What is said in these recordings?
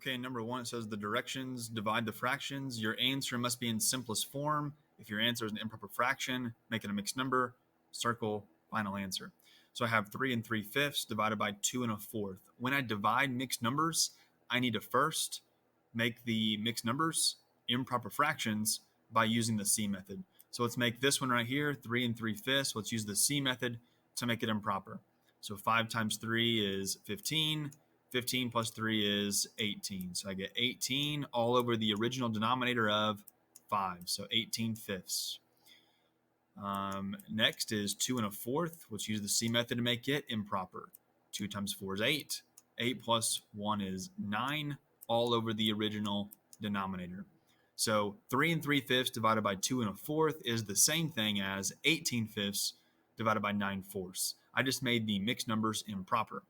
Okay, number one, it says the directions divide the fractions. Your answer must be in simplest form. If your answer is an improper fraction, make it a mixed number, circle, final answer. So I have 3 3/5 divided by 2 1/4. When I divide mixed numbers, I need to first make the mixed numbers improper fractions by using the C method. So let's make this one right here, 3 3/5. Let's use the C method to make it improper. So 5 times 3 is 15. 15 plus 3 is 18. So I get 18 all over the original denominator of 5. So 18/5. Next is 2 1/4. Let's use the C method to make it improper. 2 times 4 is 8. 8 plus 1 is 9 all over the original denominator. So 3 3/5 divided by 2 1/4 is the same thing as 18/5 divided by 9/4. I just made the mixed numbers improper.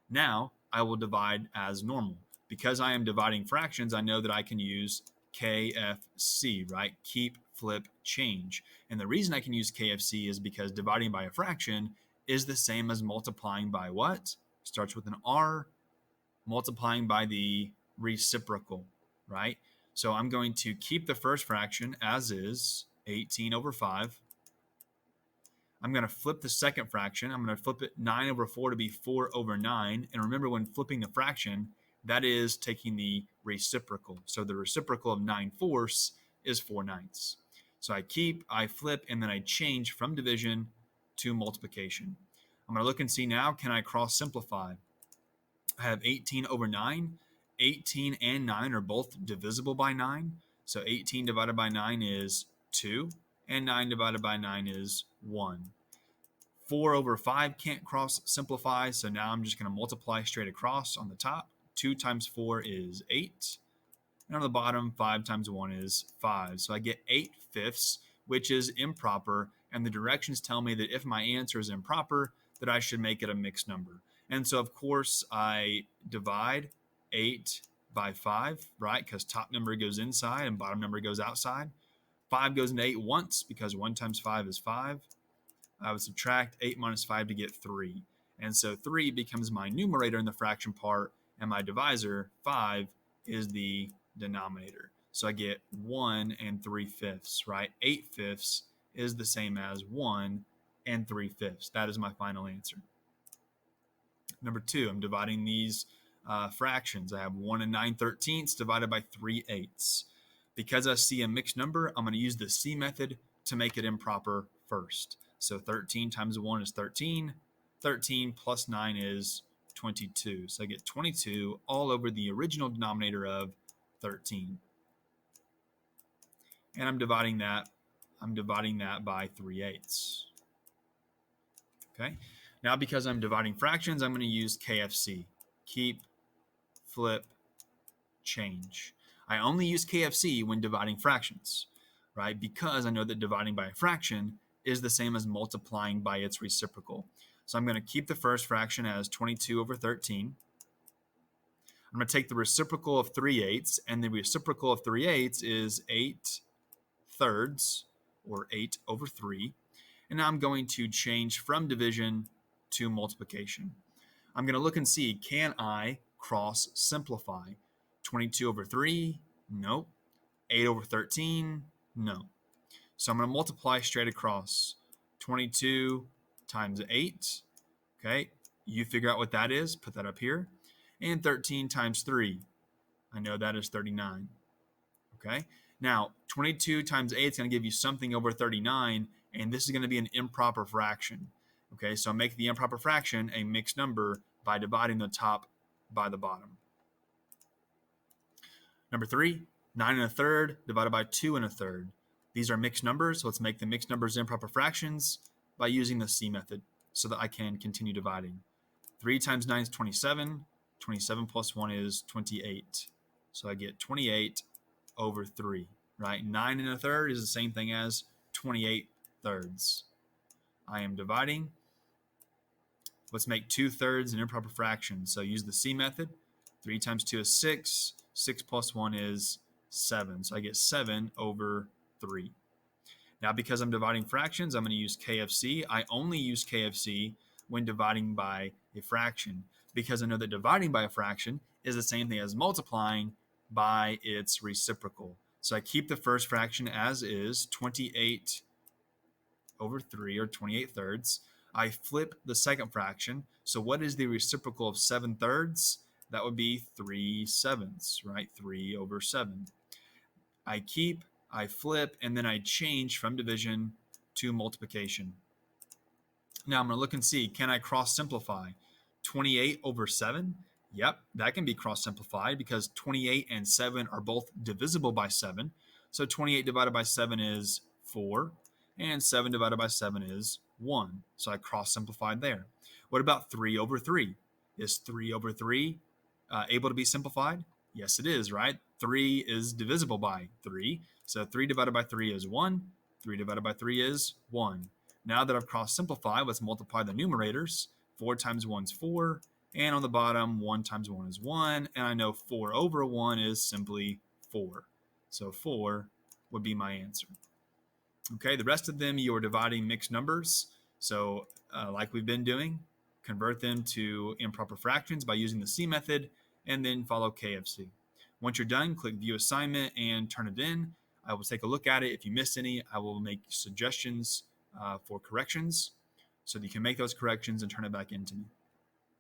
Now I will divide as normal. Because I am dividing fractions, I know that I can use KFC, right? Keep, flip, change. And the reason I can use KFC is because dividing by a fraction is the same as multiplying by what? Starts with an R, multiplying by the reciprocal, right? So I'm going to keep the first fraction as is, 18 over 5. I'm going to flip the second fraction. I'm going to flip it 9 over 4 to be 4 over 9. And remember, when flipping the fraction, that is taking the reciprocal. So the reciprocal of 9/4 is 4/9. So I keep, I flip, and then I change from division to multiplication. I'm going to look and see now, can I cross simplify? I have 18 over 9. 18 and 9 are both divisible by 9. So 18 divided by 9 is 2, and 9 divided by 9 is 1. 4 over 5 can't cross simplify, so now I'm just going to multiply straight across on the top. 2 times 4 is 8. And on the bottom, 5 times 1 is 5. So I get 8/5, which is improper, and the directions tell me that if my answer is improper, that I should make it a mixed number. And so, of course, I divide 8 by 5, right? Because top number goes inside and bottom number goes outside. 5 goes into 8 once because 1 times 5 is 5. I would subtract 8 minus 5 to get 3. And so 3 becomes my numerator in the fraction part, and my divisor, 5, is the denominator. So I get 1 3/5, right? 8/5 is the same as 1 3/5. That is my final answer. Number 2, I'm dividing these fractions. I have 1 9/13 divided by 3/8. Because I see a mixed number, I'm going to use the C method to make it improper first. So 13 times 1 is 13. 13 plus 9 is 22. So I get 22 all over the original denominator of 13. And I'm dividing that by 3/8. Okay. Now, because I'm dividing fractions, I'm going to use KFC. Keep, flip, change. I only use KFC when dividing fractions, right? Because I know that dividing by a fraction is the same as multiplying by its reciprocal. So I'm going to keep the first fraction as 22 over 13. I'm going to take the reciprocal of 3/8, and the reciprocal of 3/8 is 8/3, or 8 over 3. And now I'm going to change from division to multiplication. I'm going to look and see, can I cross simplify? 22 over 3? No. 8 over 13? No. So I'm going to multiply straight across. 22 times 8. Okay, you figure out what that is. Put that up here. And 13 times 3. I know that is 39. Okay, now 22 times 8 is going to give you something over 39, and this is going to be an improper fraction. Okay, so make the improper fraction a mixed number by dividing the top by the bottom. Number 3, 9 1/3 divided by 2 1/3. These are mixed numbers, so let's make the mixed numbers improper fractions by using the C method so that I can continue dividing. 3 times 9 is 27. 27 plus 1 is 28. So I get 28 over 3, right? 9 1/3 is the same thing as 28/3. I am dividing. Let's make 2/3 an improper fraction. So use the C method. 3 times 2 is 6. 6 plus 1 is 7. So I get 7 over 3. Now, because I'm dividing fractions, I'm going to use KFC. I only use KFC when dividing by a fraction, because I know that dividing by a fraction is the same thing as multiplying by its reciprocal. So I keep the first fraction as is, 28 over 3, or 28 thirds. I flip the second fraction. So what is the reciprocal of 7 thirds? That would be 3 sevenths, right? 3 over 7. I keep, I flip, and then I change from division to multiplication. Now I'm going to look and see, can I cross simplify? 28 over 7? Yep, that can be cross simplified because 28 and 7 are both divisible by 7. So 28 divided by 7 is 4, and 7 divided by 7 is 1. So I cross simplified there. What about 3 over 3? Is 3 over 3 able to be simplified? Yes, it is, right? 3 is divisible by 3. So 3 divided by 3 is 1. 3 divided by 3 is 1. Now that I've cross simplified, let's multiply the numerators. 4 times 1 is 4. And on the bottom, 1 times 1 is 1. And I know 4 over 1 is simply 4. So 4 would be my answer. Okay, the rest of them, you are dividing mixed numbers. So like we've been doing, convert them to improper fractions by using the C method, and then follow KFC. Once you're done, click View Assignment and turn it in. I will take a look at it. If you miss any, I will make suggestions for corrections so that you can make those corrections and turn it back into me.